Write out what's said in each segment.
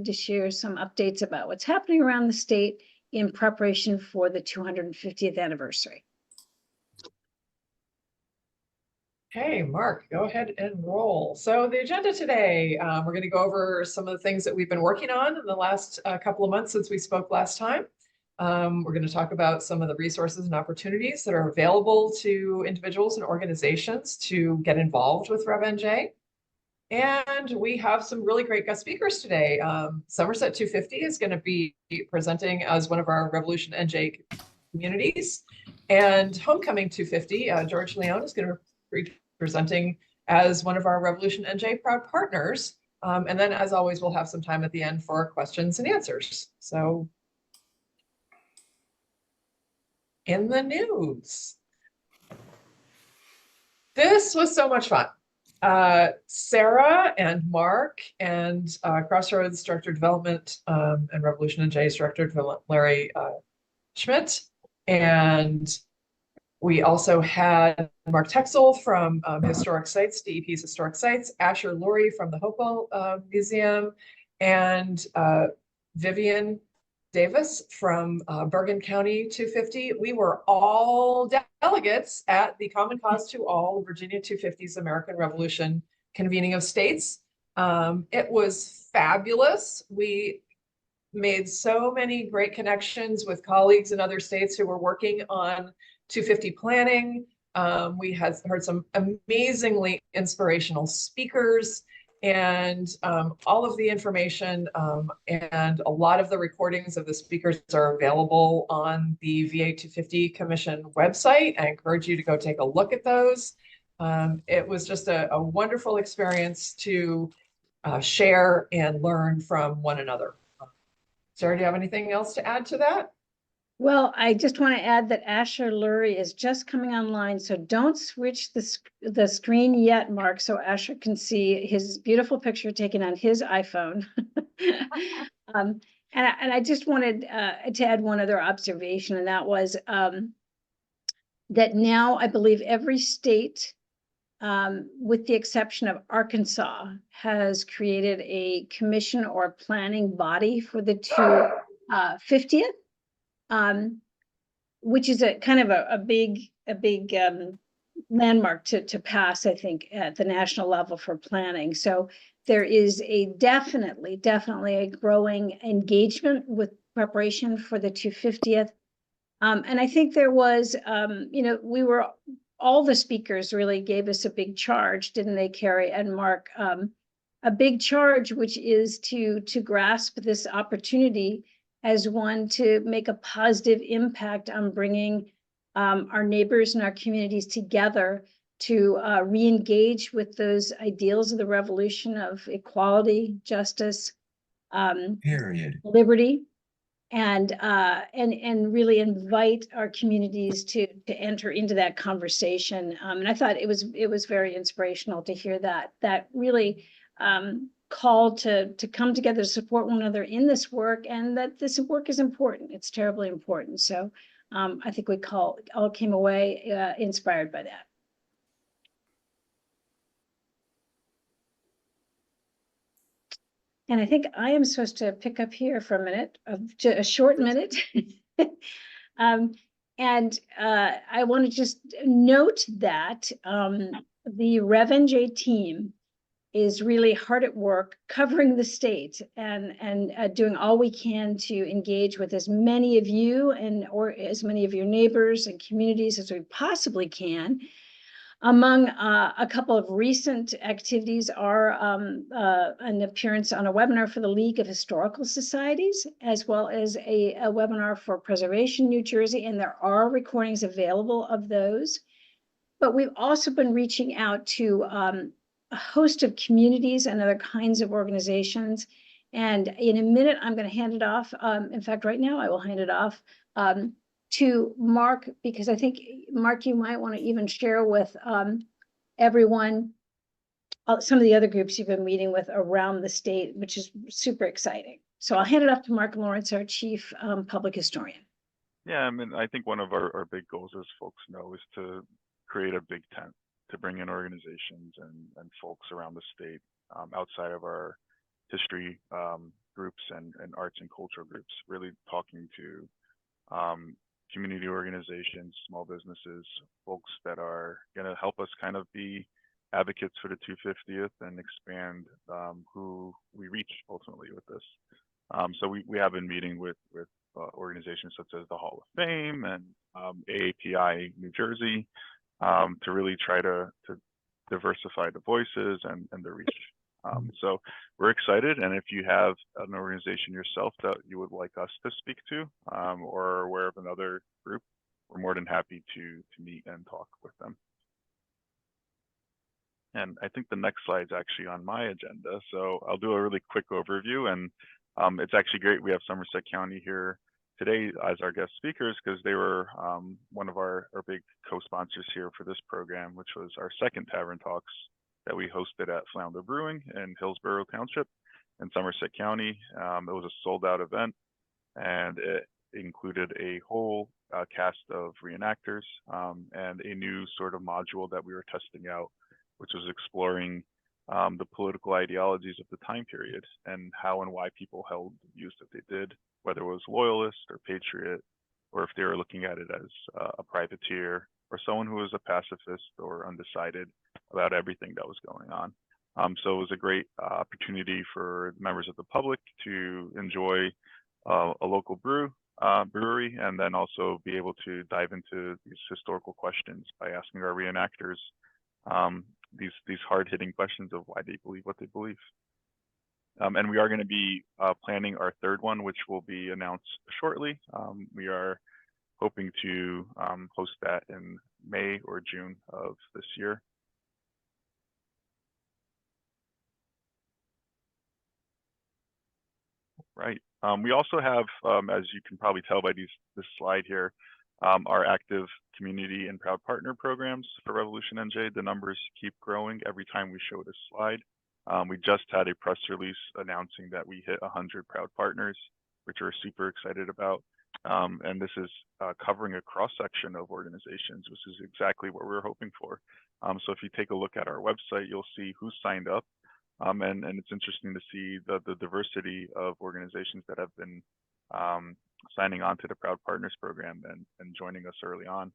to share some updates about what's happening around the state in preparation for the 250th anniversary. Okay, Mark, go ahead and roll. So the agenda today, we're going to go over some of the things that we've been working on in the last couple of months since we spoke last time. We're going to talk about some of the resources and opportunities that are available to individuals and organizations to get involved with RevNJ. And we have some really great guest speakers today. Somerset 250 is going to be presenting as one of our RevolutionNJ communities. And Homecoming 250, George Leone is going to be presenting as one of our RevolutionNJ proud partners. And then, as always, we'll have some time at the end for questions and answers. So, in the news, this was so much fun. Sarah and Mark and Crossroads Director of Development and RevolutionNJ's Director of Development, Larry Schmidt. And we also had Mark Texel from Historic Sites, DEP's Historic Sites, Asher Lurie from the Hopewell Museum, and Vivian Davis from Bergen County 250. We were all delegates at the Common Cause to All Virginia 250's American Revolution convening of states. It was fabulous. We made so many great connections with colleagues in other states who were working on 250 planning. We had heard some amazingly inspirational speakers, and all of the information and a lot of the recordings of the speakers are available on the VA 250 Commission website. I encourage you to go take a look at those. It was just a wonderful experience to share and learn from one another. Sarah, do you have anything else to add to that? Well, I just want to add that Asher Lurie is just coming online, so don't switch the screen yet, Mark, so Asher can see his beautiful picture taken on his iPhone. And I just wanted to add one other observation, and that was that now I believe every state, with the exception of Arkansas, has created a commission or planning body for the 250th. Which is a kind of a big landmark to pass, I think, at the national level for planning. So there is a definitely a growing engagement with preparation for the 250th. And I think there was, all the speakers really gave us a big charge, didn't they, Carrie and Mark? A big charge, which is to grasp this opportunity as one to make a positive impact on bringing our neighbors and our communities together to re-engage with those ideals of the revolution of equality, justice, liberty, and really invite our communities to enter into that conversation. And I thought it was very inspirational to hear that really call to come together to support one another in this work, and that this work is important. It's terribly important. So I think we all came away inspired by that. And I think I am supposed to pick up here for a minute, a short minute. And I want to just note that the RevNJ team is really hard at work covering the state and doing all we can to engage with as many of you or as many of your neighbors and communities as we possibly can. Among a couple of recent activities are an appearance on a webinar for the League of Historical Societies, as well as a webinar for Preservation New Jersey, and there are recordings available of those. But we've also been reaching out to a host of communities and other kinds of organizations. And in a minute, I'm going to hand it off. In fact, right now, I will hand it off to Mark, because I think, Mark, you might want to even share with everyone some of the other groups you've been meeting with around the state, which is super exciting. So I'll hand it off to Mark Lawrence, our chief public historian. Yeah, I mean, I think one of our big goals, as folks know, is to create a big tent to bring in organizations and folks around the state outside of our history groups and arts and cultural groups, really talking to community organizations, small businesses, folks that are going to help us kind of be advocates for the 250th and expand who we reach ultimately with this. So we have been meeting with organizations such as the Hall of Fame and AAPI New Jersey to really try to diversify the voices and the reach. So we're excited, and if you have an organization yourself that you would like us to speak to, or are aware of another group, we're more than happy to meet and talk with them. And I think the next slide is actually on my agenda, so I'll do a really quick overview. And it's actually great we have Somerset County here today as our guest speakers, because they were one of our big co-sponsors here for this program, which was our second Tavern Talks that we hosted at Flounder Brewing in Hillsborough Township in Somerset County. It was a sold-out event, and it included a whole cast of reenactors and a new sort of module that we were testing out, which was exploring the political ideologies of the time period and how and why people held the views that they did, whether it was loyalist or patriot, or if they were looking at it as a privateer or someone who was a pacifist or undecided about everything that was going on. So it was a great opportunity for members of the public to enjoy a local brewery, and then also be able to dive into these historical questions by asking our reenactors these hard-hitting questions of why they believe what they believe. And we are going to be planning our third one, which will be announced shortly. We are hoping to host that in May or June of this year. Right. We also have, as you can probably tell by this slide here, our active community and proud partner programs for RevolutionNJ. The numbers keep growing every time we show this slide. We just had a press release announcing that we hit 100 proud partners, which we're super excited about. And this is covering a cross-section of organizations, which is exactly what we're hoping for. So if you take a look at our website, you'll see who signed up. And it's interesting to see the diversity of organizations that have been signing on to the Proud Partners program and joining us early on.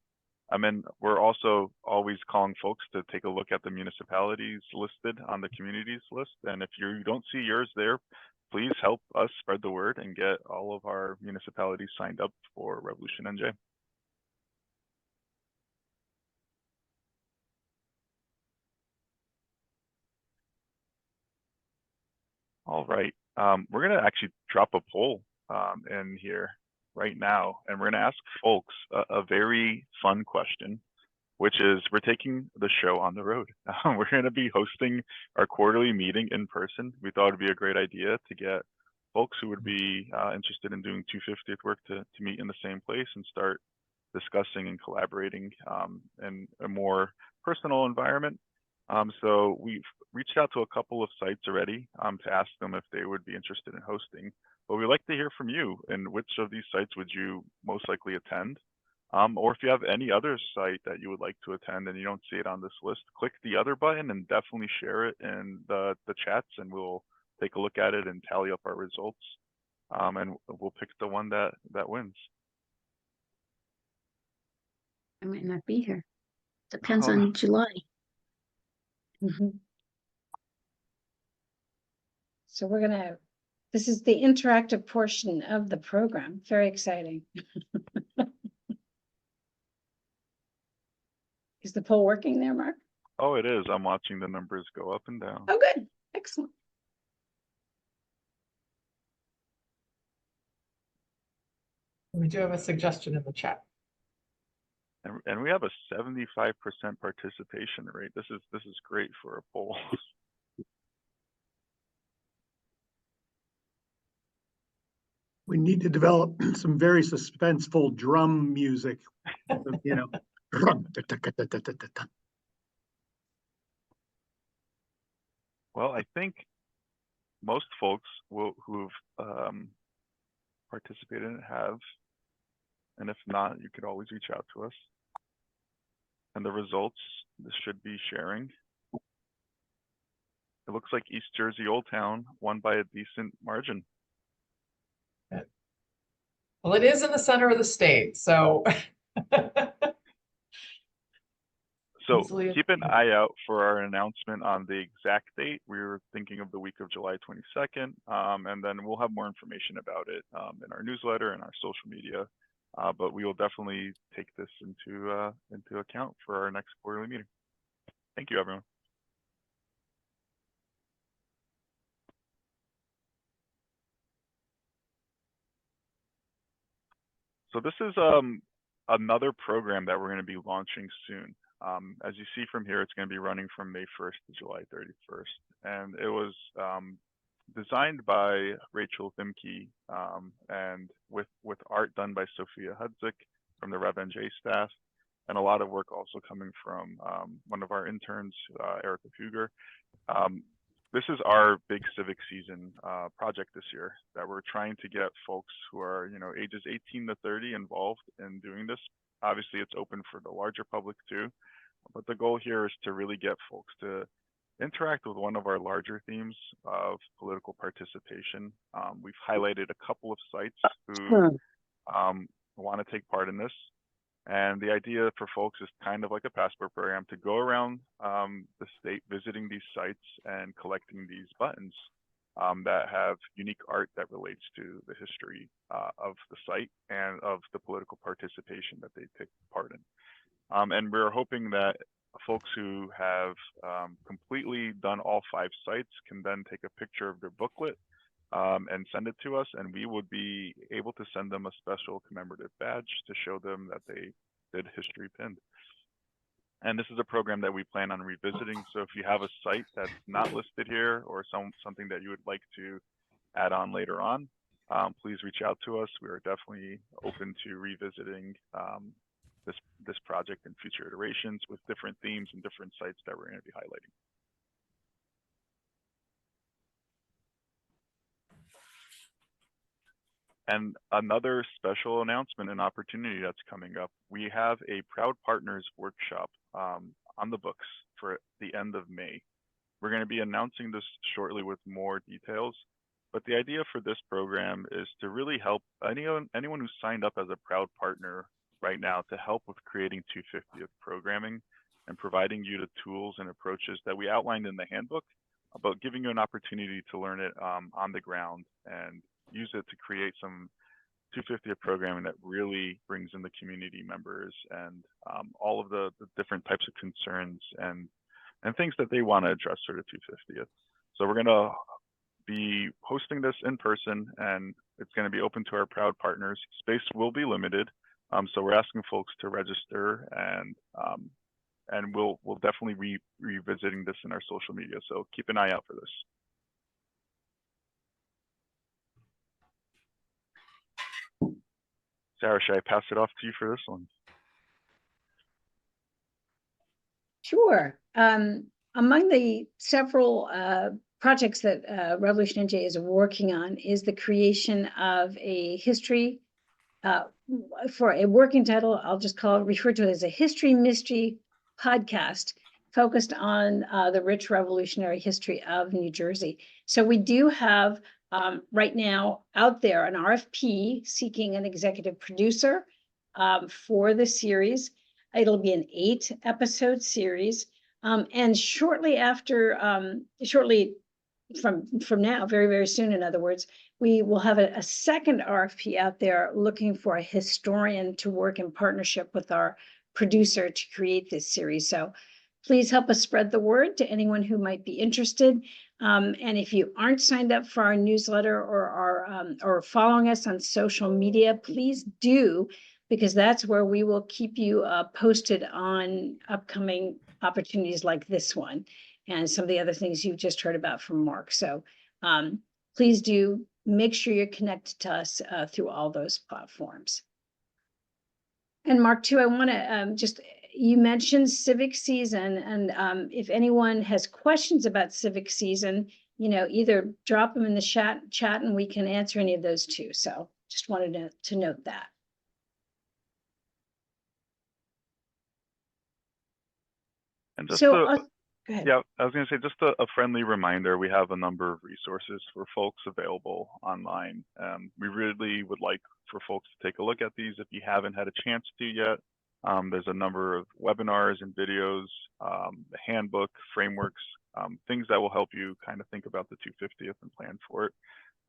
And we're also always calling folks to take a look at the municipalities listed on the communities list. And if you don't see yours there, please help us spread the word and get all of our municipalities signed up for RevolutionNJ. All right, we're gonna actually drop a poll in here right now, and we're gonna ask folks a very fun question, which is, we're taking the show on the road. We're gonna be hosting our quarterly meeting in person. We thought it'd be a great idea to get folks who would be interested in doing 250th work to meet in the same place and start discussing and collaborating in a more personal environment. So we've reached out to a couple of sites already to ask them if they would be interested in hosting. But we'd like to hear from you, and which of these sites would you most likely attend? Or if you have any other site that you would like to attend and you don't see it on this list, click the other button and definitely share it in the chats, and we'll take a look at it and tally up our results. And we'll pick the one that wins. I might not be here. Depends on July. So we're gonna, this is the interactive portion of the program. Very exciting. Is the poll working there, Mark? Oh, it is. I'm watching the numbers go up and down. Oh, good. Excellent. We do have a suggestion in the chat. And we have a 75% participation rate. This is great for a poll. We need to develop some very suspenseful drum music, you know. Well, I think most folks who've participated in it have, and if not, you could always reach out to us. And the results, this should be sharing. It looks like East Jersey Old Town won by a decent margin. Well, it is in the center of the state, so. So Easily keep an eye out for our announcement on the exact date. We were thinking of the week of July 22nd, and then we'll have more information about it in our newsletter and our social media. But we will definitely take this into account for our next quarterly meeting. Thank you, everyone. So this is another program that we're going to be launching soon. As you see from here, it's going to be running from May 1st to July 31st. And it was designed by Rachel Thimke and with art done by Sophia Hudzik from the RevolutionNJ staff, and a lot of work also coming from one of our interns, Erica Fugger. This is our big civic season project this year that we're trying to get folks who are, ages 18 to 30 involved in doing this. Obviously, it's open for the larger public too, but the goal here is to really get folks to interact with one of our larger themes of political participation. We've highlighted a couple of sites who want to take part in this. And the idea for folks is kind of like a passport program to go around the state visiting these sites and collecting these buttons that have unique art that relates to the history of the site and of the political participation that they take part in. And we're hoping that folks who have completely done all 5 sites can then take a picture of their booklet and send it to us, and we would be able to send them a special commemorative badge to show them that they did history pinned. And this is a program that we plan on revisiting. So if you have a site that's not listed here or something that you would like to add on later on, please reach out to us. We are definitely open to revisiting this project in future iterations with different themes and different sites that we're going to be highlighting. And another special announcement and opportunity that's coming up, we have a Proud Partners workshop on the books for the end of May. We're going to be announcing this shortly with more details, but the idea for this program is to really help anyone who's signed up as a Proud Partner right now to help with creating 250th programming and providing you the tools and approaches that we outlined in the handbook, about giving you an opportunity to learn it on the ground and use it to create some 250th programming that really brings in the community members and all of the different types of concerns and things that they want to address for the 250th. So we're going to be hosting this in person, and it's going to be open to our Proud Partners. Space will be limited, so we're asking folks to register, and we'll definitely be revisiting this in our social media. So keep an eye out for this. Sarah, should I pass it off to you for this one? Sure. Among the several projects that RevolutionNJ is working on is the creation of a history, for a working title, I'll just refer to it as a history mystery podcast focused on the rich revolutionary history of New Jersey. So we do have right now out there an RFP seeking an executive producer for the series. It'll be an 8-episode series. And shortly after, shortly from now, very, very soon, in other words, we will have a second RFP out there looking for a historian to work in partnership with our producer to create this series. So please help us spread the word to anyone who might be interested. And if you aren't signed up for our newsletter or following us on social media, please do, because that's where we will keep you posted on upcoming opportunities like this one and some of the other things you've just heard about from Mark. So please do make sure you're connected to us through all those platforms. And Mark, too, I want to you mentioned civic season, and if anyone has questions about civic season, either drop them in the chat and we can answer any of those too. So just wanted to note that. And just So Go ahead. Yeah, I was going to say just a friendly reminder. We have a number of resources for folks available online. We really would like for folks to take a look at these if you haven't had a chance to yet. There's a number of webinars and videos, the handbook, frameworks, things that will help you kind of think about the 250th and plan for it.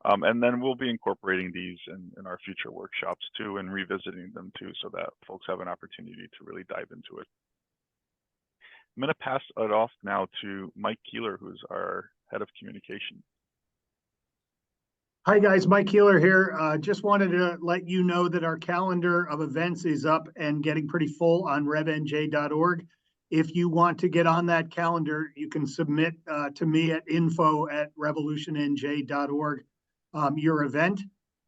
And then we'll be incorporating these in our future workshops too, and revisiting them too, so that folks have an opportunity to really dive into it. I'm going to pass it off now to Mike Keeler, who's our head of communication. Hi guys, Mike Keeler here. Just wanted to let you know that our calendar of events is up and getting pretty full on revnj.org. If you want to get on that calendar, you can submit to me at info@revolutionnj.org your event.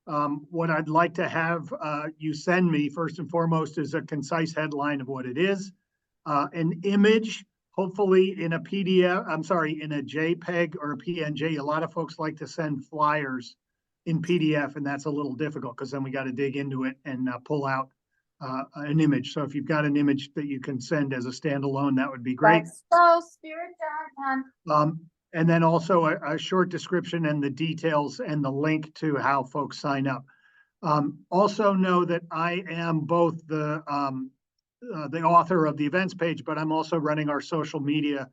What I'd like to have you send me first and foremost is a concise headline of what it is, an image, hopefully in a PDF, I'm sorry, in a JPEG or a PNG. A lot of folks like to send flyers in PDF, and that's a little difficult because then we got to dig into it and pull out an image. So if you've got an image that you can send as a standalone, that would be great. So spirit done. And then also a short description and the details and the link to how folks sign up. Also know that I am both the author of the events page, but I'm also running our social media.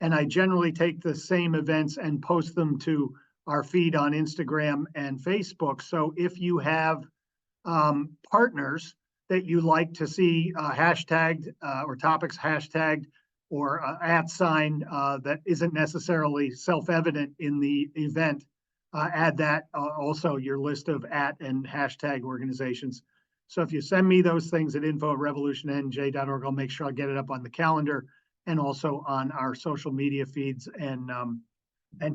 And I generally take the same events and post them to our feed on Instagram and Facebook. So if you have partners that you like to see hashtagged or topics hashtagged or @ sign that isn't necessarily self-evident in the event, add that also your list of @ and hashtag organizations. So if you send me those things at info@revolutionnj.org, I'll make sure I get it up on the calendar and also on our social media feeds and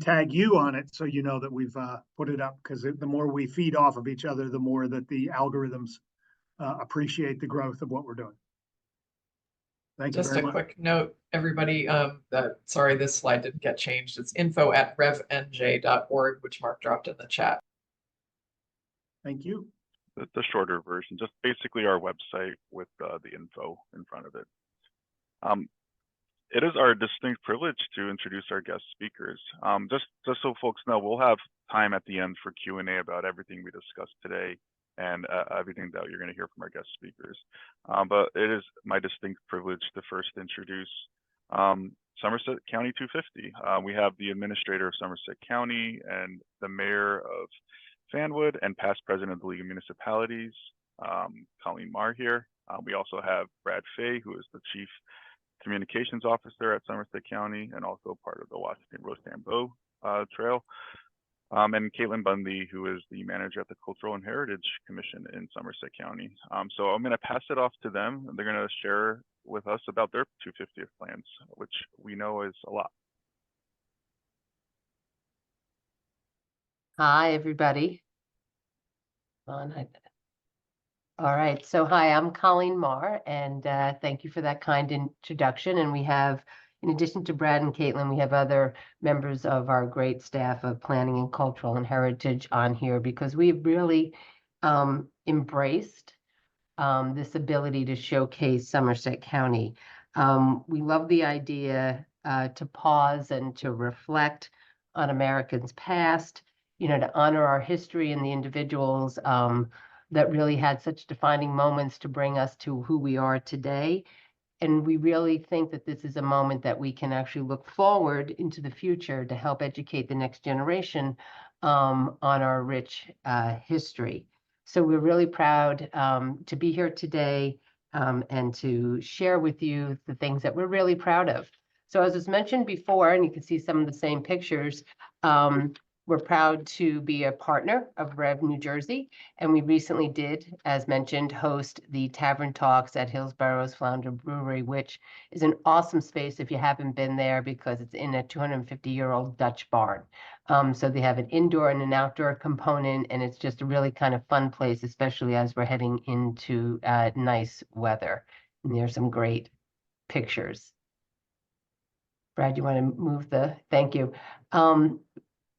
tag you on it so you know that we've put it up, because the more we feed off of each other, the more that the algorithms appreciate the growth of what we're doing. Thank you Just very a much. quick note, everybody, sorry, this slide didn't get changed. It's info@revnj.org, which Mark dropped in the chat. Thank you. The shorter version, just basically our website with the info in front of it. It is our distinct privilege to introduce our guest speakers. Just so folks know, we'll have time at the end for Q&A about everything we discussed today and everything that you're going to hear from our guest speakers. But it is my distinct privilege to first introduce Somerset County 250. We have the administrator of Somerset County and the mayor of Fanwood and past president of the League of Municipalities, Colleen Mahr here. We also have Brad Fay, who is the chief communications officer at Somerset County and also part of the Washington Rochambeau Trail. And Kaitlin Bundy, who is the manager at the Cultural and Heritage Commission in Somerset County. So I'm going to pass it off to them. They're going to share with us about their 250th plans, which we know is a lot. Hi, everybody. All right, so hi, I'm Colleen Mahr, and thank you for that kind introduction. And we have, in addition to Brad and Kaitlin, we have other members of our great staff of planning and cultural and heritage on here, because we've really embraced this ability to showcase Somerset County. We love the idea to pause and to reflect on Americans past, to honor our history and the individuals that really had such defining moments to bring us to who we are today. And we really think that this is a moment that we can actually look forward into the future to help educate the next generation on our rich history. So we're really proud to be here today and to share with you the things that we're really proud of. So as was mentioned before, and you can see some of the same pictures, we're proud to be a partner of Rev New Jersey, and we recently did, as mentioned, host the Tavern Talks at Hillsborough's Flounder Brewery, which is an awesome space if you haven't been there, because it's in a 250-year-old Dutch barn. So they have an indoor and an outdoor component, and it's just a really kind of fun place, especially as we're heading into nice weather. And there's some great pictures. Brad, you want to move thank you.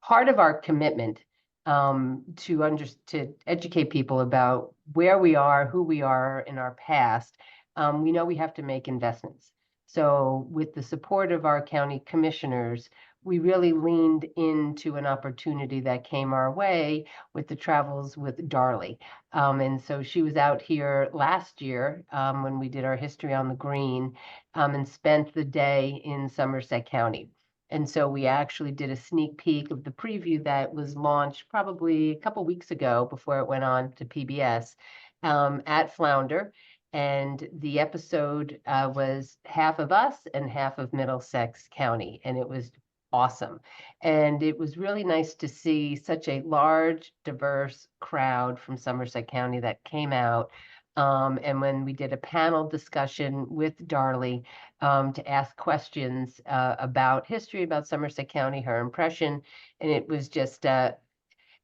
Part of our commitment to educate people about where we are, who we are in our past, we know we have to make investments. So with the support of our county commissioners, we really leaned into an opportunity that came our way with the travels with Darley. And so she was out here last year when we did our History on the Green and spent the day in Somerset County. And so we actually did a sneak peek of the preview that was launched probably a couple weeks ago before it went on to PBS at Flounder. And the episode was half of us and half of Middlesex County, and it was awesome. And it was really nice to see such a large, diverse crowd from Somerset County that came out. And when we did a panel discussion with Darley to ask questions about history, about Somerset County, her impression, and it was just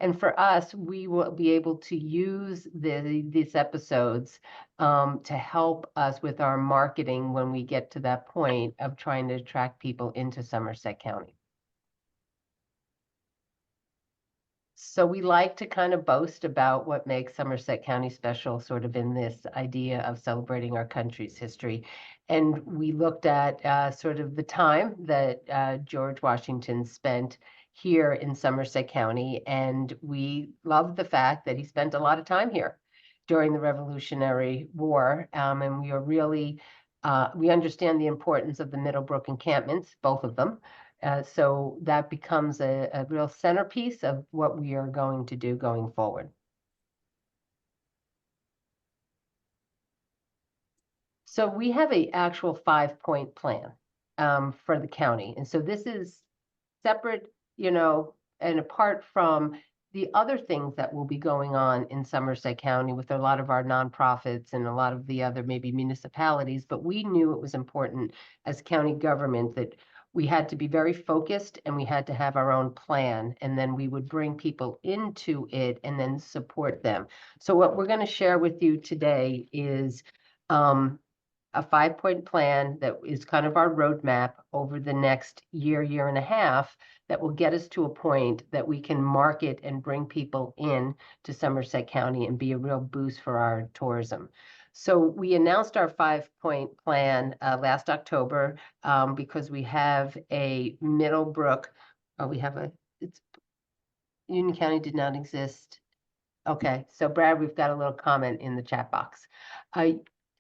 and for us, we will be able to use these episodes to help us with our marketing when we get to that point of trying to attract people into Somerset County. So we like to kind of boast about what makes Somerset County special, sort of in this idea of celebrating our country's history. And we looked at sort of the time that George Washington spent here in Somerset County, and we love the fact that he spent a lot of time here during the Revolutionary War, and we are really, we understand the importance of the Middlebrook encampments, both of them, so that becomes a real centerpiece of what we are going to do going forward. So we have an actual 5-point plan for the county, and so this is separate, and apart from the other things that will be going on in Somerset County with a lot of our nonprofits and a lot of the other maybe municipalities, but we knew it was important as county government that we had to be very focused and we had to have our own plan, and then we would bring people into it and then support them. So what we're going to share with you today is a 5-point plan that is kind of our roadmap over the next year, year and a half, that will get us to a point that we can market and bring people in to Somerset County and be a real boost for our tourism. So we announced our 5-point plan last October because we have a Middlebrook, Union County did not exist. Okay, so Brad, we've got a little comment in the chat box.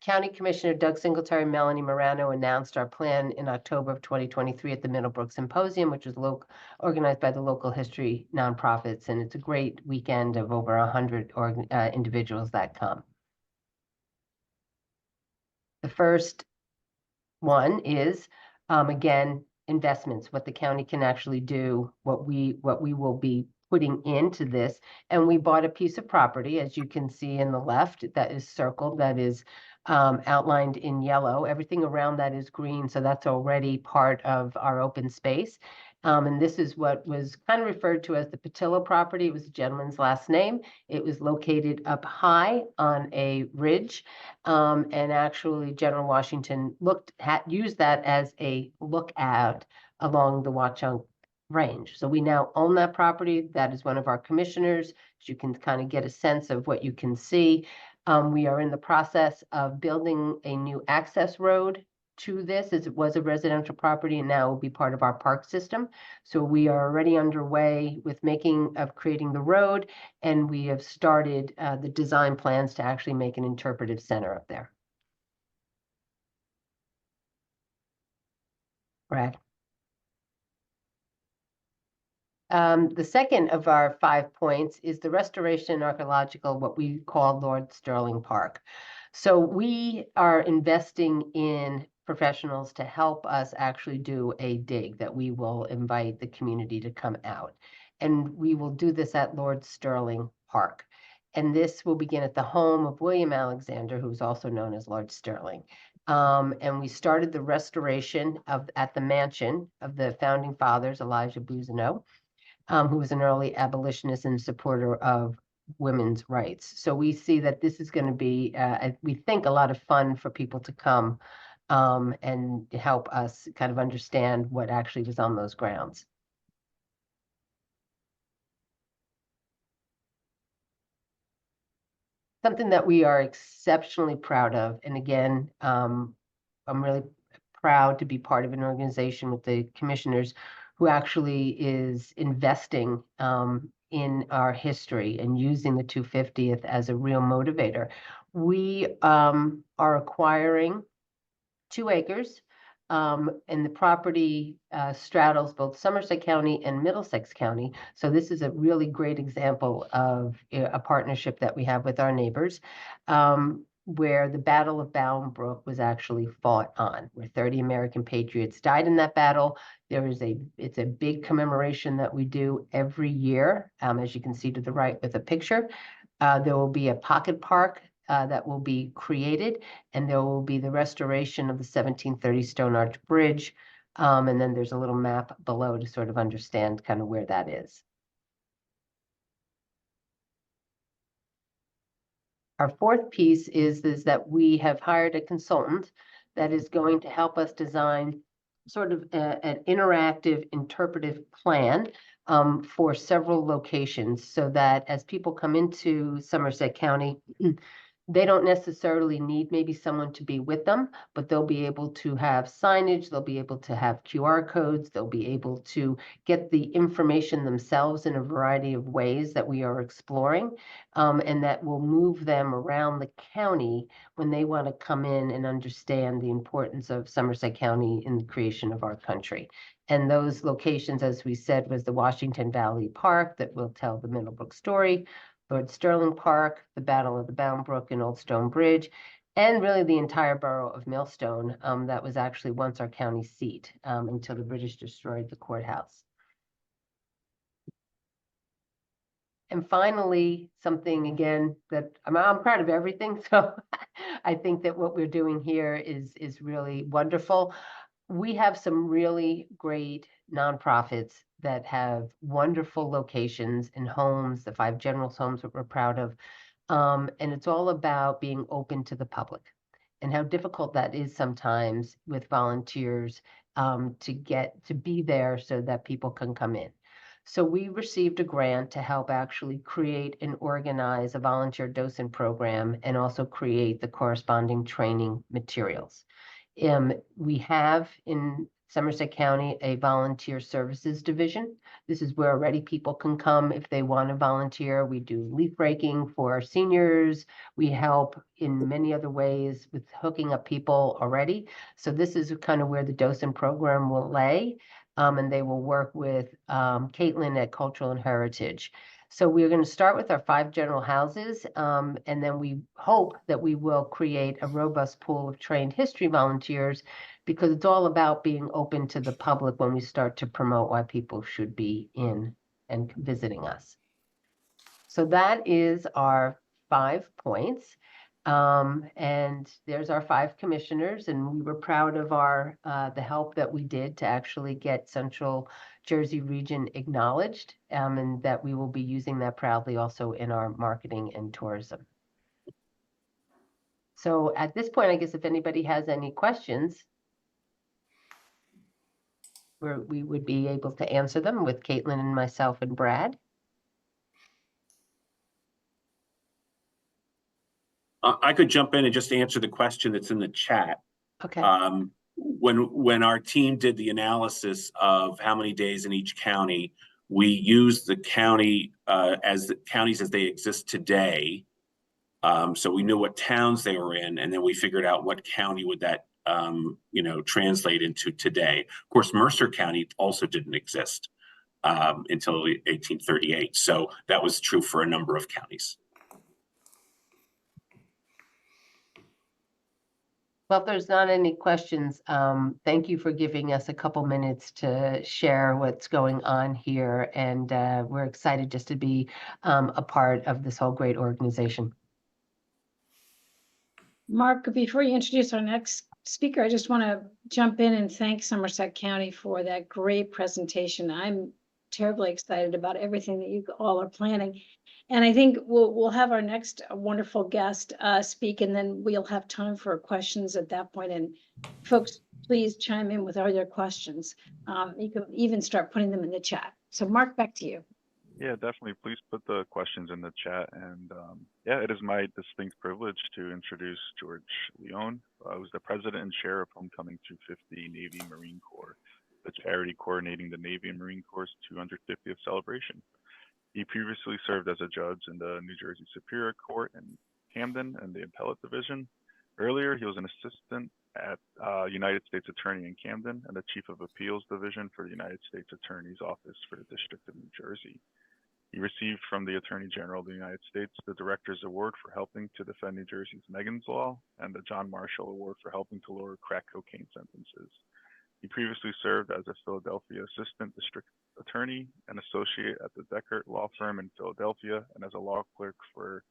County Commissioner Doug Singletary and Melanie Morano announced our plan in October of 2023 at the Middlebrook Symposium, which was organized by the local history nonprofits, and it's a great weekend of over 100 individuals that come. The first one is, again, investments, what the county can actually do, what we will be putting into this. And we bought a piece of property, as you can see in the left, that is circled, that is outlined in yellow. Everything around that is green, so that's already part of our open space. And this is what was kind of referred to as the Patillo property. It was a gentleman's last name. It was located up high on a ridge, and actually General Washington used that as a lookout along the Watchung Range. So we now own that property. That is one of our commissioners. So you can kind of get a sense of what you can see. We are in the process of building a new access road to this, as it was a residential property and now will be part of our park system. So we are already underway with creating the road, and we have started the design plans to actually make an interpretive center up there. Brad. The second of our 5 points is the restoration archaeological, what we call Lord Stirling Park. So we are investing in professionals to help us actually do a dig that we will invite the community to come out. And we will do this at Lord Stirling Park. And this will begin at the home of William Alexander, who's also known as Lord Stirling. And we started the restoration at the mansion of the founding fathers, Elijah Bouzonneau, who was an early abolitionist and supporter of women's rights. So we see that this is going to be, we think, a lot of fun for people to come and help us kind of understand what actually was on those grounds. Something that we are exceptionally proud of, and again, I'm really proud to be part of an organization with the commissioners who actually is investing in our history and using the 250th as a real motivator. We are acquiring 2 acres, and the property straddles both Somerset County and Middlesex County. So this is a really great example of a partnership that we have with our neighbors, where the Battle of Bound Brook was actually fought on, where 30 American patriots died in that battle. It's a big commemoration that we do every year, as you can see to the right with a picture. There will be a pocket park that will be created, and there will be the restoration of the 1730 Stone Arch Bridge. And then there's a little map below to sort of understand kind of where that is. Our fourth piece is that we have hired a consultant that is going to help us design sort of an interactive interpretive plan for several locations, so that as people come into Somerset County, they don't necessarily need maybe someone to be with them, but they'll be able to have signage, they'll be able to have QR codes, they'll be able to get the information themselves in a variety of ways that we are exploring, and that will move them around the county when they want to come in and understand the importance of Somerset County in the creation of our country. And those locations, as we said, was the Washington Valley Park that will tell the Middlebrook story, Lord Sterling Park, the Battle of the Bound Brook and Old Stone Bridge, and really the entire borough of Millstone. That was actually once our county seat until the British destroyed the courthouse. And finally, something again that I'm proud of everything. So I think that what we're doing here is really wonderful. We have some really great nonprofits that have wonderful locations and homes, the 5 Generals homes that we're proud of. And it's all about being open to the public and how difficult that is sometimes with volunteers to get to be there so that people can come in. So we received a grant to help actually create and organize a volunteer docent program and also create the corresponding training materials. We have in Somerset County a volunteer services division. This is where already people can come if they want to volunteer. We do leaf raking for our seniors. We help in many other ways with hooking up people already. So this is kind of where the docent program will lay. And they will work with Kaitlin at Cultural and Heritage. So we're going to start with our 5 general houses, and then we hope that we will create a robust pool of trained history volunteers, because it's all about being open to the public when we start to promote why people should be in and visiting us. So that is our 5 points. And there's our 5 commissioners, and we were proud of our the help that we did to actually get Central Jersey region acknowledged, and that we will be using that proudly also in our marketing and tourism. So at this point, I guess if anybody has any questions, we would be able to answer them with Kaitlin and myself and Brad. I could jump in and just answer the question that's in the chat. Okay. When our team did the analysis of how many days in each county, we used the county as the counties as they exist today. So we knew what towns they were in, and then we figured out what county would that translate into today. Of course, Mercer County also didn't exist until 1838. So that was true for a number of counties. Well, if there's not any questions, thank you for giving us a couple minutes to share what's going on here. And we're excited just to be a part of this whole great organization. Mark, before you introduce our next speaker, I just want to jump in and thank Somerset County for that great presentation. I'm terribly excited about everything that you all are planning. And I think we'll have our next wonderful guest speak, and then we'll have time for questions at that point. And folks, please chime in with all your questions. You can even start putting them in the chat. So Mark, back to you. Yeah, definitely. Please put the questions in the chat. And yeah, it is my distinct privilege to introduce George Leone, who's the president and chair of Homecoming 250 Navy Marine Corps, the charity coordinating the Navy and Marine Corps' 250th celebration. He previously served as a judge in the New Jersey Superior Court in Camden and the Appellate Division. Earlier, he was an assistant at United States Attorney in Camden and the Chief of Appeals Division for the United States Attorney's Office for the District of New Jersey. He received from the Attorney General of the United States the Director's Award for helping to defend New Jersey's Megan's Law and the John Marshall Award for helping to lower crack cocaine sentences. He previously served as a Philadelphia Assistant District Attorney and Associate at the Deckert Law Firm in Philadelphia and as a law clerk for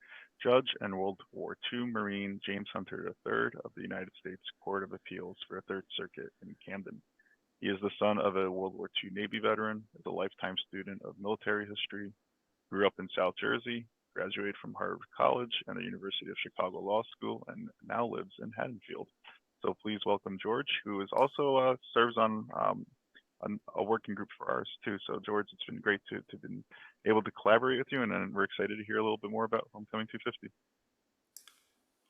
Judge and World War II Marine James Hunter III of the United States Court of Appeals for the Third Circuit in Camden. He is the son of a World War II Navy veteran, is a lifetime student of military history, grew up in South Jersey, graduated from Harvard College and the University of Chicago Law School, and now lives in Haddonfield. So please welcome George, who is also serves on a working group for ours too. So George, it's been great to been able to collaborate with you, and we're excited to hear a little bit more about Homecoming 250.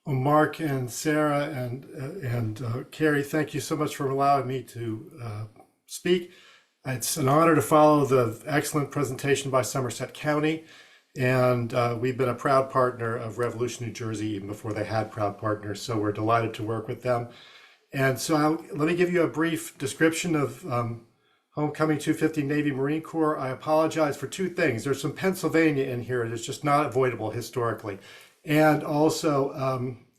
Well, Mark and Sarah and Carrie, thank you so much for allowing me to speak. It's an honor to follow the excellent presentation by Somerset County, and we've been a proud partner of Revolution New Jersey even before they had proud partners, so we're delighted to work with them. And so let me give you a brief description of Homecoming 250 Navy Marine Corps. I apologize for two things. There's some Pennsylvania in here that's just not avoidable historically. And also,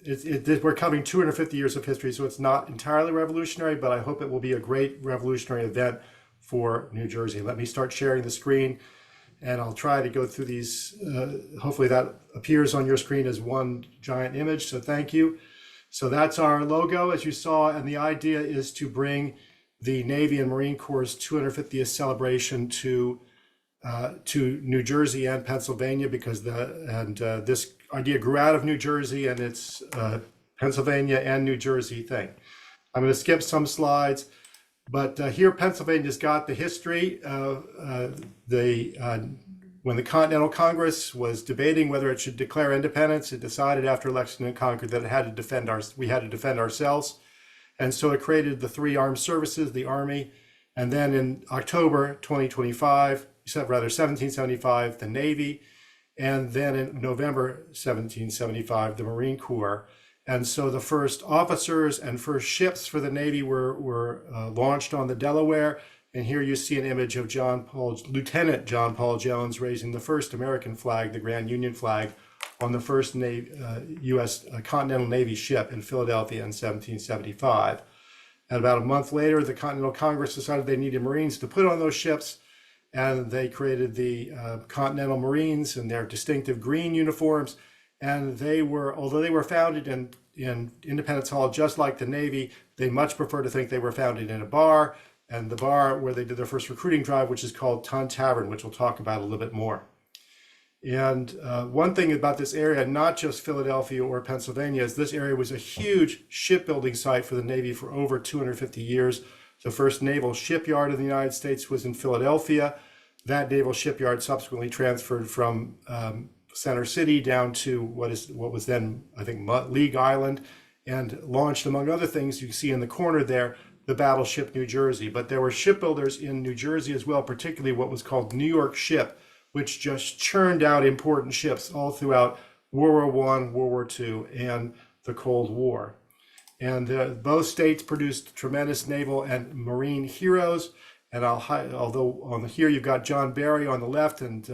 we're covering 250 years of history, so it's not entirely revolutionary, but I hope it will be a great revolutionary event for New Jersey. Let me start sharing the screen, and I'll try to go through these. Hopefully that appears on your screen as one giant image, so thank you. So that's our logo, as you saw, and the idea is to bring the Navy and Marine Corps' 250th celebration to New Jersey and Pennsylvania, because this idea grew out of New Jersey, and it's Pennsylvania and New Jersey thing. I'm going to skip some slides, but here Pennsylvania's got the history. When the Continental Congress was debating whether it should declare independence, it decided after Lexington and Concord that we had to defend ourselves. And so it created the three armed services, the Army, and then in October 1775, the Navy, and then in November 1775, the Marine Corps. And so the first officers and first ships for the Navy were launched on the Delaware. And here you see an image of Lieutenant John Paul Jones raising the first American flag, the Grand Union flag, on the first U.S. Continental Navy ship in Philadelphia in 1775. And about a month later, the Continental Congress decided they needed Marines to put on those ships, and they created the Continental Marines in their distinctive green uniforms. And although they were founded in Independence Hall just like the Navy, they much prefer to think they were founded in a bar, and the bar where they did their first recruiting drive, which is called Ton Tavern, which we'll talk about a little bit more. And one thing about this area, not just Philadelphia or Pennsylvania, is this area was a huge shipbuilding site for the Navy for over 250 years. The first naval shipyard of the United States was in Philadelphia. That naval shipyard subsequently transferred from Center City down to what was then, I think, League Island, and launched, among other things, you see in the corner there, the battleship New Jersey. But there were shipbuilders in New Jersey as well, particularly what was called New York Ship, which just churned out important ships all throughout World War I, World War II, and the Cold War. And both states produced tremendous naval and marine heroes. And although here you've got John Barry on the left and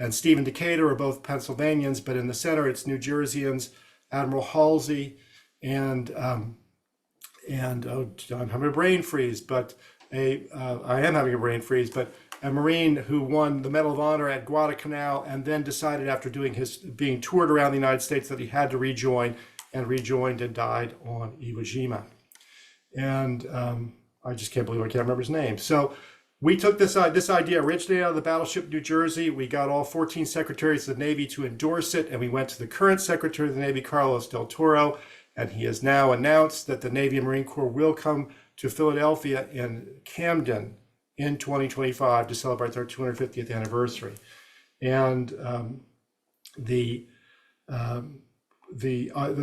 Stephen Decatur are both Pennsylvanians, but in the center it's New Jerseyans, Admiral Halsey, and I'm having a brain freeze, but I am having a brain freeze, but a Marine who won the Medal of Honor at Guadalcanal and then decided after being toured around the United States that he had to rejoin, and rejoined and died on Iwo Jima. And I just can't believe I can't remember his name. So we took this idea, originated out of the battleship New Jersey. We got all 14 secretaries of the Navy to endorse it, and we went to the current Secretary of the Navy, Carlos Del Toro, and he has now announced that the Navy and Marine Corps will come to Philadelphia in Camden in 2025 to celebrate their 250th anniversary. And the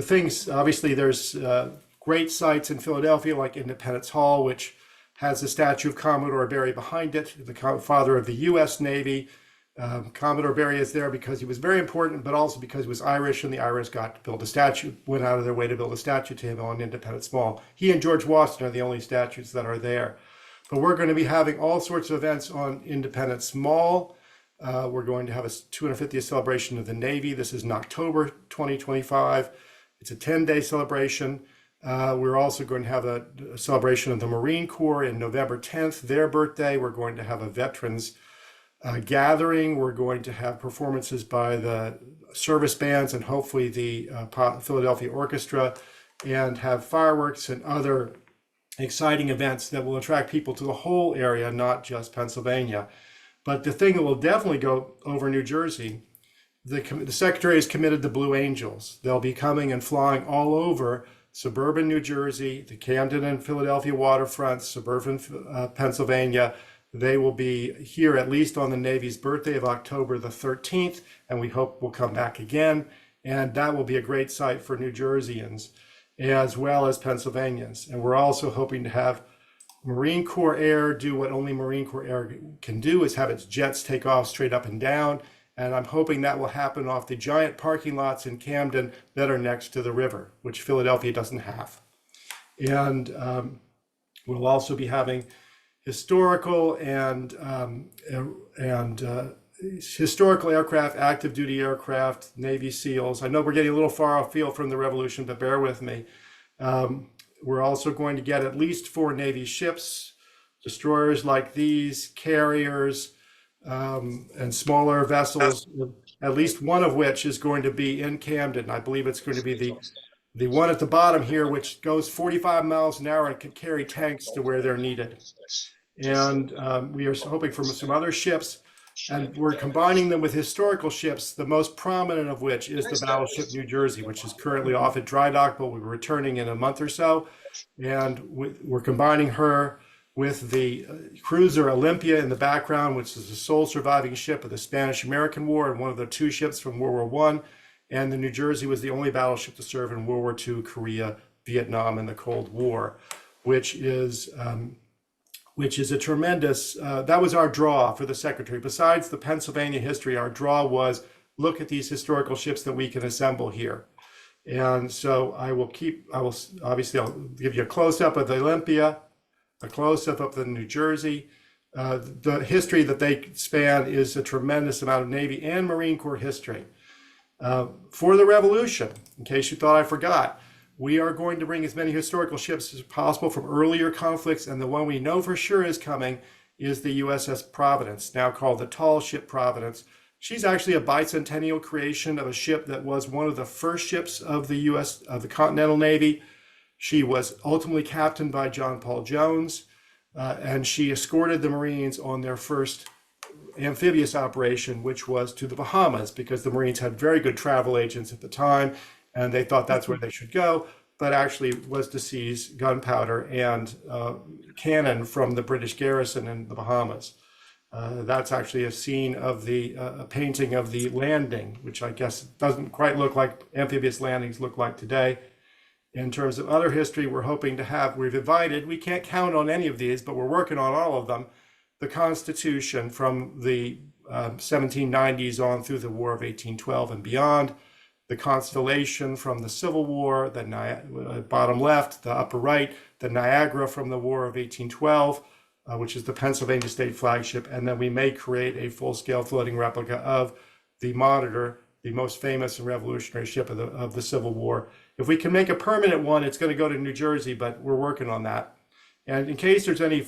things, obviously there's great sites in Philadelphia like Independence Hall, which has the statue of Commodore Barry behind it, the father of the U.S. Navy. Commodore Barry is there because he was very important, but also because he was Irish, and the Irish got to build a statue, went out of their way to build a statue to him on Independence Mall. He and George Washington are the only statues that are there. But we're going to be having all sorts of events on Independence Mall. We're going to have a 250th celebration of the Navy. This is in October 2025. It's a 10-day celebration. We're also going to have a celebration of the Marine Corps in November 10th, their birthday. We're going to have a veterans gathering. We're going to have performances by the service bands and hopefully the Philadelphia Orchestra, and have fireworks and other exciting events that will attract people to the whole area, not just Pennsylvania. But the thing that will definitely go over New Jersey, the Secretary is committed to Blue Angels. They'll be coming and flying all over suburban New Jersey, the Camden and Philadelphia waterfronts, suburban Pennsylvania. They will be here at least on the Navy's birthday of October the 13th, and we hope will come back again. And that will be a great sight for New Jerseyans as well as Pennsylvanians. And we're also hoping to have Marine Corps Air do what only Marine Corps Air can do, is have its jets take off straight up and down. And I'm hoping that will happen off the giant parking lots in Camden that are next to the river, which Philadelphia doesn't have. And we'll also be having historical and historical aircraft, active duty aircraft, Navy SEALs. I know we're getting a little far afield from the revolution, but bear with me. We're also going to get at least 4 Navy ships, destroyers like these, carriers, and smaller vessels, at least one of which is going to be in Camden. I believe it's going to be the one at the bottom here, which goes 45 miles an hour and can carry tanks to where they're needed. And we are hoping for some other ships, and we're combining them with historical ships, the most prominent of which is the battleship New Jersey, which is currently off at dry dock, but we're returning in a month or so. And we're combining her with the cruiser Olympia in the background, which is the sole surviving ship of the Spanish-American War and one of the 2 ships from World War I. And the New Jersey was the only battleship to serve in World War II, Korea, Vietnam, and the Cold War, which is a tremendous, that was our draw for the Secretary. Besides the Pennsylvania history, our draw was look at these historical ships that we can assemble here. And so I'll give you a close-up of the Olympia, a close-up of the New Jersey. The history that they span is a tremendous amount of Navy and Marine Corps history. For the Revolution, in case you thought I forgot, we are going to bring as many historical ships as possible from earlier conflicts, and the one we know for sure is coming is the USS Providence, now called the Tall Ship Providence. She's actually a bicentennial creation of a ship that was one of the first ships of the Continental Navy. She was ultimately captained by John Paul Jones, and she escorted the Marines on their first amphibious operation, which was to the Bahamas, because the Marines had very good travel agents at the time, and they thought that's where they should go, but actually was to seize gunpowder and cannon from the British garrison in the Bahamas. That's actually a scene of a painting of the landing, which I guess doesn't quite look like amphibious landings look like today. In terms of other history, we've invited, we can't count on any of these, but we're working on all of them, the Constitution from the 1790s on through the War of 1812 and beyond, the Constellation from the Civil War, the bottom left, the upper right, the Niagara from the War of 1812, which is the Pennsylvania state flagship, and then we may create a full-scale floating replica of the Monitor, the most famous and revolutionary ship of the Civil War. If we can make a permanent one, it's going to go to New Jersey, but we're working on that. And in case there's any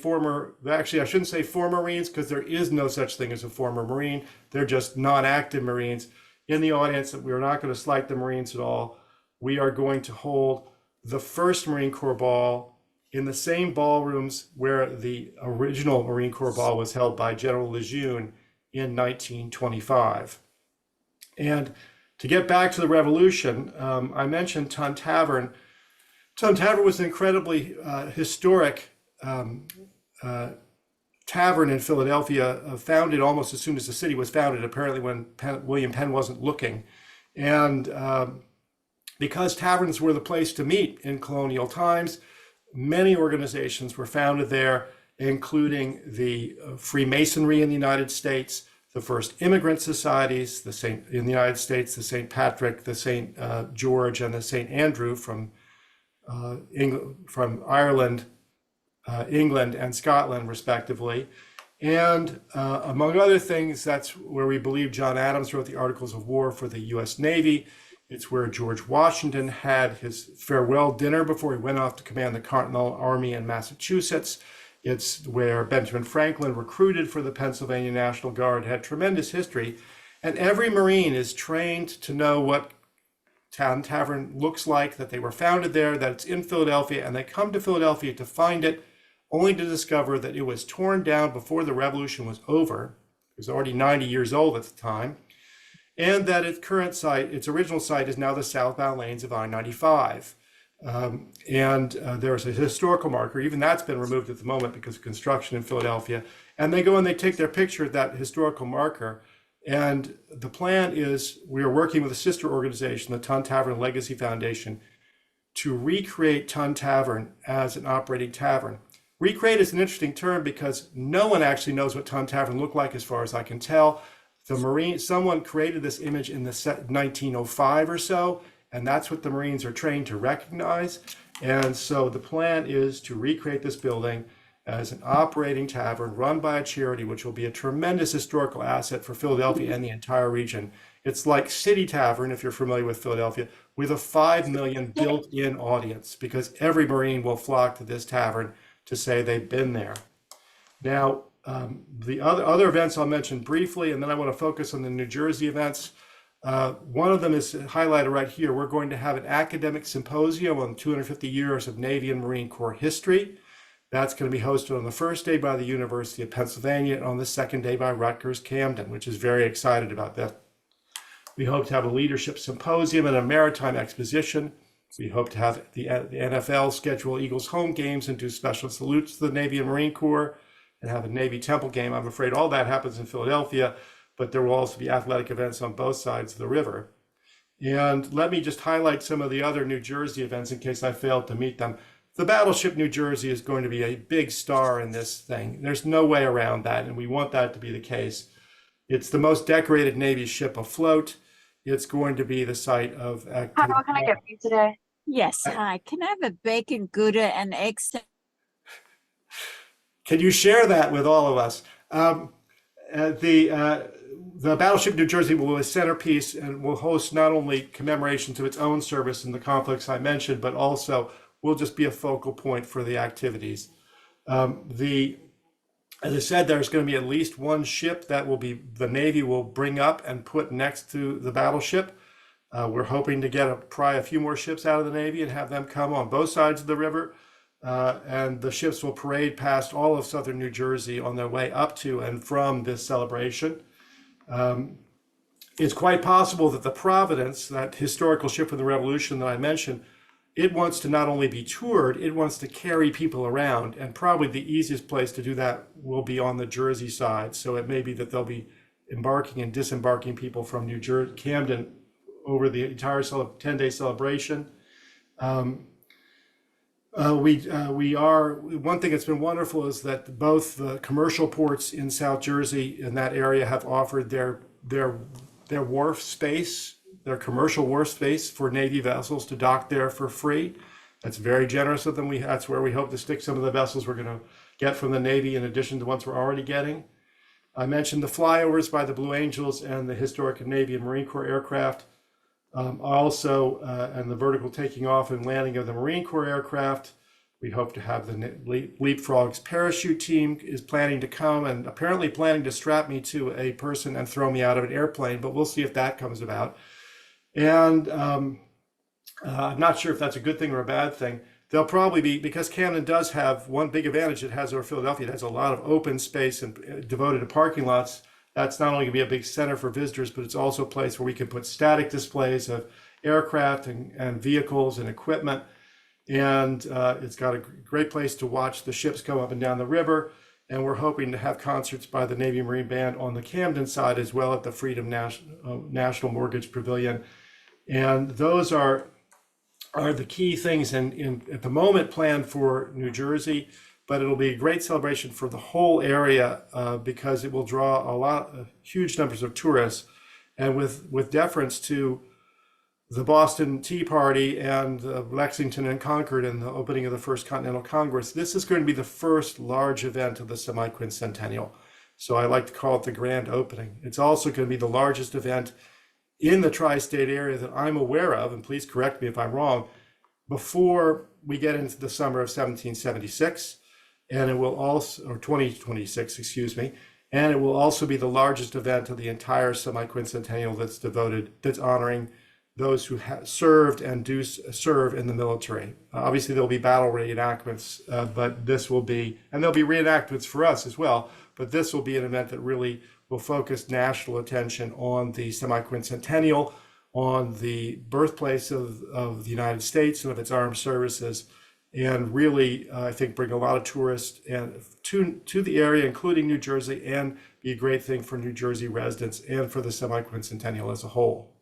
actually I shouldn't say former Marines, because there is no such thing as a former Marine. They're just non-active Marines in the audience. We're not going to slight the Marines at all. We are going to hold the first Marine Corps ball in the same ballrooms where the original Marine Corps ball was held by General Lejeune in 1925. And to get back to the Revolution, I mentioned Tun Tavern. Tun Tavern was an incredibly historic tavern in Philadelphia, founded almost as soon as the city was founded, apparently when William Penn wasn't looking. And because taverns were the place to meet in colonial times, many organizations were founded there, including the Freemasonry in the United States, the first immigrant societies, in the United States, the St. Patrick, the St. George, and the St. Andrew from Ireland, England, and Scotland, respectively. And among other things, that's where we believe John Adams wrote the Articles of War for the U.S. Navy. It's where George Washington had his farewell dinner before he went off to command the Continental Army in Massachusetts. It's where Benjamin Franklin recruited for the Pennsylvania National Guard, had tremendous history. And every Marine is trained to know what Town Tavern looks like, that they were founded there, that it's in Philadelphia, and they come to Philadelphia to find it, only to discover that it was torn down before the Revolution was over. It was already 90 years old at the time. And that its current site, its original site, is now the southbound lanes of I-95. There's a historical marker, even that's been removed at the moment because of construction in Philadelphia. And they go and they take their picture of that historical marker. And the plan is, we are working with a sister organization, the Tun Tavern Legacy Foundation, to recreate Tun Tavern as an operating tavern. Recreate is an interesting term because no one actually knows what Tun Tavern looked like, as far as I can tell. Someone created this image in the 1905 or so, and that's what the Marines are trained to recognize. And so the plan is to recreate this building as an operating tavern run by a charity, which will be a tremendous historical asset for Philadelphia and the entire region. It's like City Tavern, if you're familiar with Philadelphia, with a 5 million built-in audience, because every Marine will flock to this tavern to say they've been there. Now, the other events I'll mention briefly, and then I want to focus on the New Jersey events. One of them is highlighted right here. We're going to have an academic symposium on 250 years of Navy and Marine Corps history. That's going to be hosted on the first day by the University of Pennsylvania and on the second day by Rutgers Camden, which is very excited about that. We hope to have a leadership symposium and a maritime exposition. We hope to have the NFL schedule Eagles home games and do special salutes to the Navy and Marine Corps and have a Navy Temple game. I'm afraid all that happens in Philadelphia, but there will also be athletic events on both sides of the river. And let me just highlight some of the other New Jersey events in case I failed to meet them. The Battleship New Jersey is going to be a big star in this thing. There's no way around that, and we want that to be the case. It's the most decorated Navy ship afloat. It's going to be the site of activity. Hi, what can I get for you today? Yes, hi. Can I have a bacon Gouda and eggs? Can you share that with all of us? The Battleship New Jersey will be a centerpiece and will host not only commemorations of its own service in the conflicts I mentioned, but also will just be a focal point for the activities. As I said, there's going to be at least one ship that the Navy will bring up and put next to the battleship. We're hoping to pry a few more ships out of the Navy and have them come on both sides of the river. And the ships will parade past all of southern New Jersey on their way up to and from this celebration. It's quite possible that the Providence, that historical ship from the Revolution that I mentioned, it wants to not only be toured, it wants to carry people around. And probably the easiest place to do that will be on the Jersey side. So it may be that they'll be embarking and disembarking people from New Jersey, Camden, over the entire 10-day celebration. One thing that's been wonderful is that both the commercial ports in South Jersey in that area have offered their wharf space, their commercial wharf space for Navy vessels to dock there for free. That's very generous of them. That's where we hope to stick some of the vessels we're going to get from the Navy in addition to ones we're already getting. I mentioned the flyovers by the Blue Angels and the historic Navy and Marine Corps aircraft. And the vertical taking off and landing of the Marine Corps aircraft. We hope to have the Leapfrogs parachute team is planning to come and apparently planning to strap me to a person and throw me out of an airplane, but we'll see if that comes about. And I'm not sure if that's a good thing or a bad thing. They'll probably be, because Camden does have one big advantage it has over Philadelphia. It has a lot of open space and devoted to parking lots. That's not only going to be a big center for visitors, but it's also a place where we can put static displays of aircraft and vehicles and equipment. And it's got a great place to watch the ships come up and down the river. And we're hoping to have concerts by the Navy Marine Band on the Camden side as well at the Freedom National Mortgage Pavilion. And those are the key things at the moment planned for New Jersey, but it'll be a great celebration for the whole area because it will draw huge numbers of tourists. And with deference to the Boston Tea Party and Lexington and Concord and the opening of the First Continental Congress, this is going to be the first large event of the semi-quincentennial. So I like to call it the grand opening. It's also going to be the largest event in the tri-state area that I'm aware of, and please correct me if I'm wrong, before we get into the summer of 1776, and it will also, or 2026, excuse me, and it will also be the largest event of the entire semi-quincentennial that's honoring those who have served and do serve in the military. Obviously, there'll be battle reenactments, but this will be, and there'll be reenactments for us as well, but this will be an event that really will focus national attention on the semi-quincentennial, on the birthplace of the United States and of its armed services, and really, I think, bring a lot of tourists and to the area, including New Jersey, and be a great thing for New Jersey residents and for the semi-quincentennial as a whole.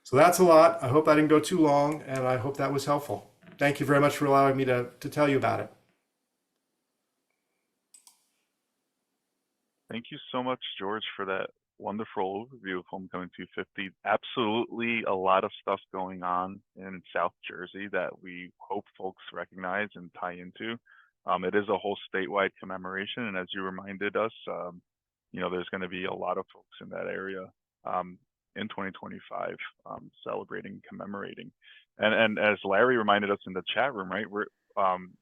So that's a lot. I hope I didn't go too long, and I hope that was helpful. Thank you very much for allowing me to tell you about it. Thank you so much, George, for that wonderful overview of Homecoming 250. Absolutely a lot of stuff going on in South Jersey that we hope folks recognize and tie into. It is a whole statewide commemoration, and as you reminded us, there's going to be a lot of folks in that area in 2025 celebrating, commemorating. And as Larry reminded us in the chat room, right,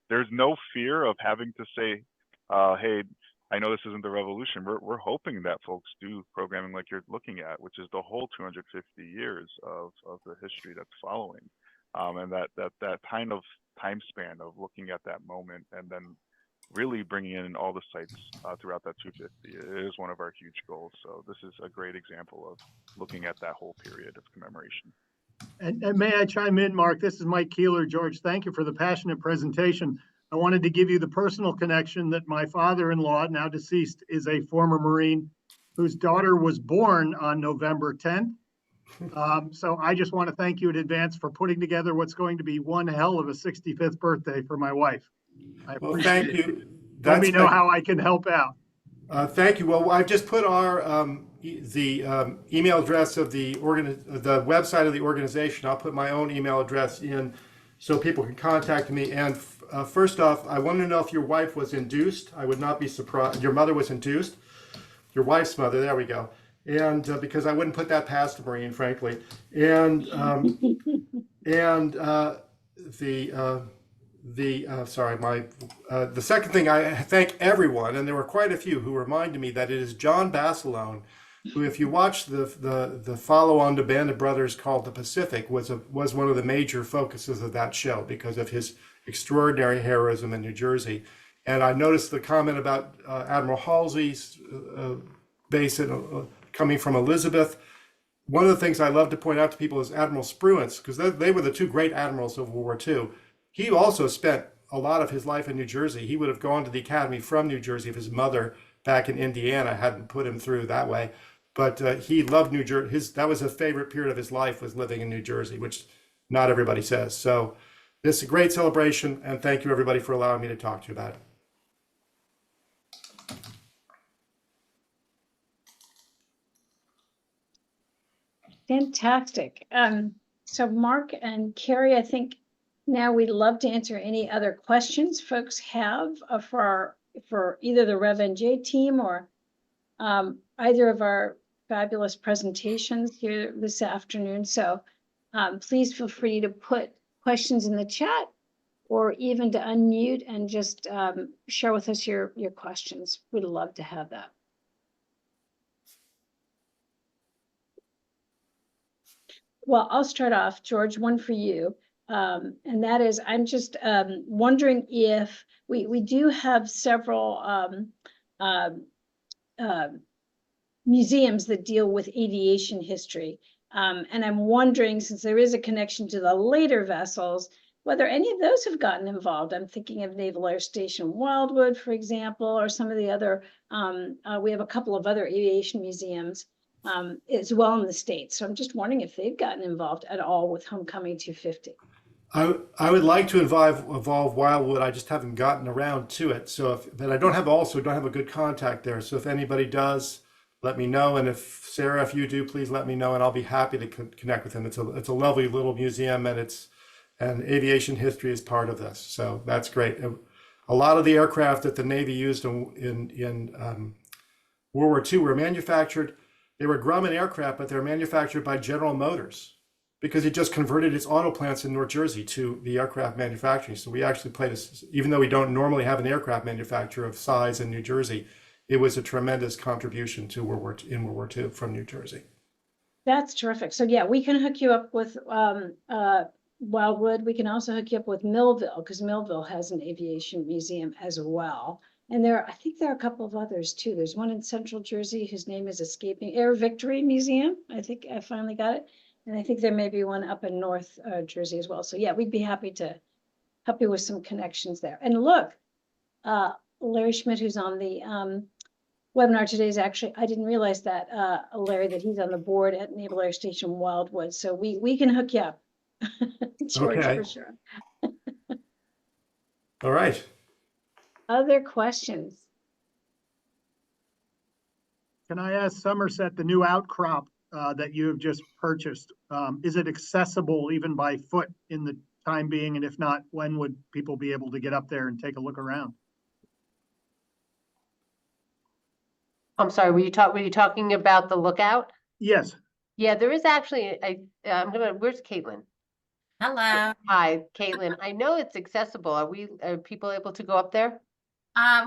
there's no fear of having to say, hey, I know this isn't the revolution. We're hoping that folks do programming like you're looking at, which is the whole 250 years of the history that's following. And that kind of time span of looking at that moment and then really bringing in all the sites throughout that 250 is one of our huge goals. So this is a great example of looking at that whole period of commemoration. And may I chime in, Mark? This is Mike Keeler. George, thank you for the passionate presentation. I wanted to give you the personal connection that my father-in-law, now deceased, is a former Marine whose daughter was born on November 10th. So I just want to thank you in advance for putting together what's going to be one hell of a 65th birthday for my wife. Well, thank you. Let me know how I can help out. Thank you. Well, I've just put our email address of the website of the organization. I'll put my own email address in so people can contact me. And first off, I want to know if your wife was induced. I would not be surprised. Your mother was induced. Your wife's mother. There we go. And because I wouldn't put that past a Marine, frankly. And the second thing, I thank everyone, and there were quite a few who reminded me that it is John Basilone, who, if you watch the follow-on to Band of Brothers called The Pacific, was one of the major focuses of that show because of his extraordinary heroism in New Jersey. And I noticed the comment about Admiral Halsey's base coming from Elizabeth. One of the things I love to point out to people is Admiral Spruance, because they were the two great admirals of World War II. He also spent a lot of his life in New Jersey. He would have gone to the academy from New Jersey if his mother back in Indiana hadn't put him through that way. But he loved New Jersey. That was a favorite period of his life, was living in New Jersey, which not everybody says. So this is a great celebration, and thank you everybody for allowing me to talk to you about it. Fantastic. So Mark and Carrie, I think now we'd love to answer any other questions folks have for either the RevNJ team or either of our fabulous presentations here this afternoon. So please feel free to put questions in the chat or even to unmute and just share with us your questions. We'd love to have that. Well, I'll start off, George, one for you. And that is, I'm just wondering if we do have several museums that deal with aviation history. And I'm wondering, since there is a connection to the later vessels, whether any of those have gotten involved. I'm thinking of Naval Air Station Wildwood, for example, or some of the other, we have a couple of other aviation museums as well in the state. So I'm just wondering if they've gotten involved at all with Homecoming 250. I would like to involve Wildwood. I just haven't gotten around to it. So but I don't have a good contact there. So if anybody does, let me know. And if Sarah, if you do, please let me know, and I'll be happy to connect with him. It's a lovely little museum, and aviation history is part of this. So that's great. A lot of the aircraft that the Navy used in World War II were manufactured. They were Grumman aircraft, but they're manufactured by General Motors, because it just converted its auto plants in North Jersey to the aircraft manufacturing. So we actually played even though we don't normally have an aircraft manufacturer of size in New Jersey, it was a tremendous contribution to World War II from New Jersey. That's terrific. So yeah, we can hook you up with Wildwood. We can also hook you up with Millville, because Millville has an aviation museum as well. And I think there are a couple of others too. There's one in Central Jersey whose name is escaping, Air Victory Museum. I think I finally got it. And I think there may be one up in North Jersey as well. So yeah, we'd be happy to help you with some connections there. And look, Larry Schmidt, who's on the webinar today, is actually, I didn't realize that, Larry, that he's on the board at Naval Air Station Wildwood. So we can hook you up, George, Okay. for sure. All right. Other questions? Can I ask Somerset, the new outcrop that you have just purchased, is it accessible even by foot in the time being? And if not, when would people be able to get up there and take a look around? I'm sorry, were you talking about the lookout? Yes. Yeah, there is actually where's Kaitlin? Hello. Hi, Kaitlin. I know it's accessible. Are people able to go up there?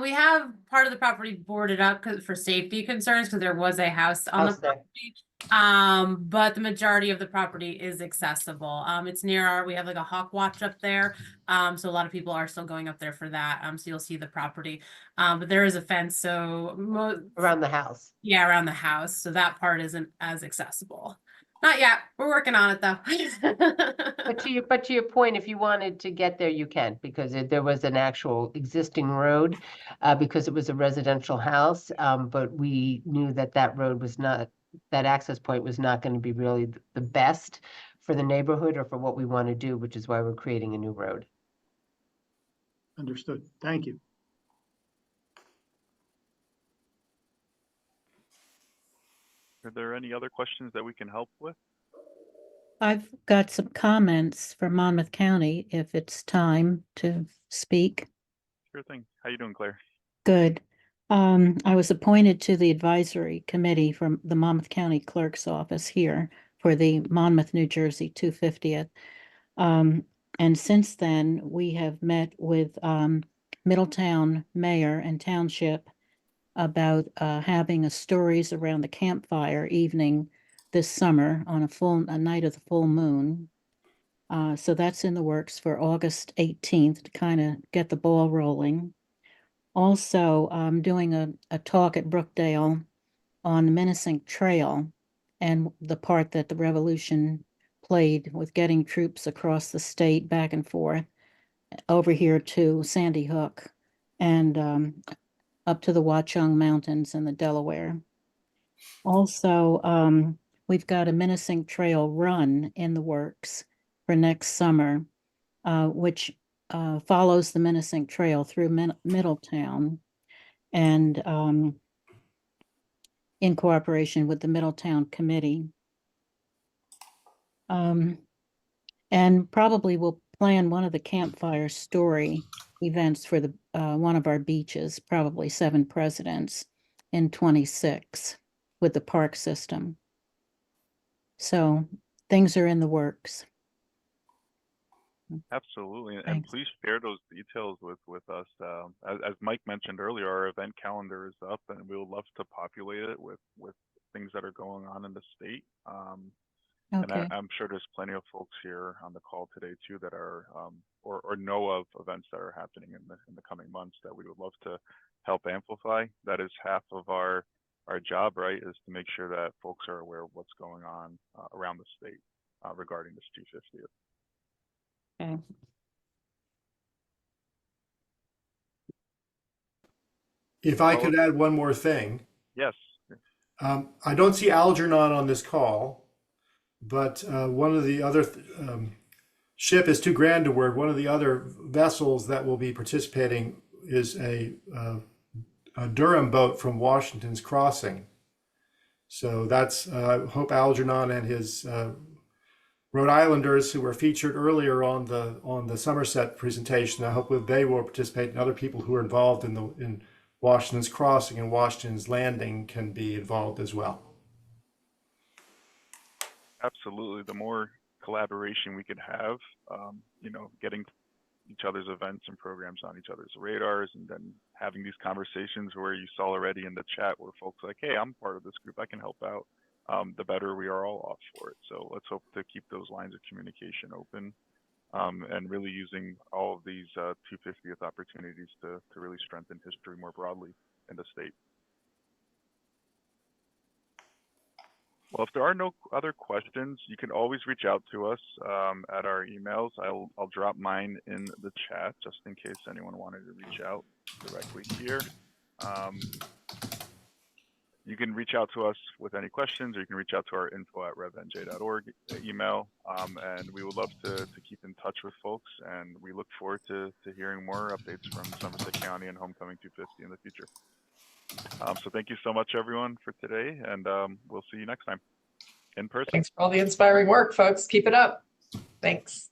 We have part of the property boarded up for safety concerns, because there was a house on the property. But the majority of the property is accessible. It's near we have like a hawk watch up there. So a lot of people are still going up there for that. So you'll see the property. But there is a fence, so Around the house. yeah, around the house. So that part isn't as accessible. Not yet. We're working on it though. But to your point, if you wanted to get there, you can, because there was an actual existing road, because it was a residential house. But we knew that road was not, that access point was not going to be really the best for the neighborhood or for what we want to do, which is why we're creating a new road. Understood. Thank you. Are there any other questions that we can help with? I've got some comments for Monmouth County, if it's time to speak. Sure thing. How you doing, Claire? Good. I was appointed to the advisory committee from the Monmouth County Clerk's office here for the Monmouth, New Jersey 250th. And since then, we have met with Middletown Mayor and Township about having a stories around the campfire evening this summer on a night of the full moon. So that's in the works for August 18th to kind of get the ball rolling. Also, I'm doing a talk at Brookdale on the Menacing Trail and the part that the Revolution played with getting troops across the state back and forth over here to Sandy Hook and up to the Watchung Mountains in the Delaware. Also, we've got a Menacing Trail run in the works for next summer, which follows the Menacing Trail through Middletown and in cooperation with the Middletown Committee. And probably we'll plan one of the campfire story events for the one of our beaches, probably 7 Presidents in 26 with the park system. So things are in the works. Absolutely, and Thanks. please share those details with us. As Mike mentioned earlier, our event calendar is up, and we would love to populate it with things that are going on in the state. And Okay. I'm sure there's plenty of folks here on the call today too that are or know of events that are happening in the coming months that we would love to help amplify. That is half of our job, right? Is to make sure that folks are aware of what's going on around the state regarding this 250th. Okay. If I could add one more thing, Yes. I don't see Algernon on this call, but one of the other ship is too grand a word. One of the other vessels that will be participating is a Durham boat from Washington's Crossing. So that's I hope Algernon and his Rhode Islanders who were featured earlier on the Somerset presentation. I hope they will participate, and other people who are involved in Washington's Crossing and Washington's Landing can be involved as well. Absolutely. The more collaboration we could have, you know, getting each other's events and programs on each other's radars, and then having these conversations where you saw already in the chat where folks like, hey, I'm part of this group, I can help out, the better we are all off for it. So let's hope to keep those lines of communication open, and really using all of these 250th opportunities to really strengthen history more broadly in the state. Well, if there are no other questions, you can always reach out to us at our emails. I'll drop mine in the chat just in case anyone wanted to reach out directly here. You can reach out to us with any questions, or you can reach out to our info@revnj.org email, and we would love to keep in touch with folks, and we look forward to hearing more updates from Somerset County and Homecoming 250 in the future. So thank you so much, everyone, for today, and we'll see you next time in person. Thanks for all the inspiring work, folks. Keep it up. Thanks.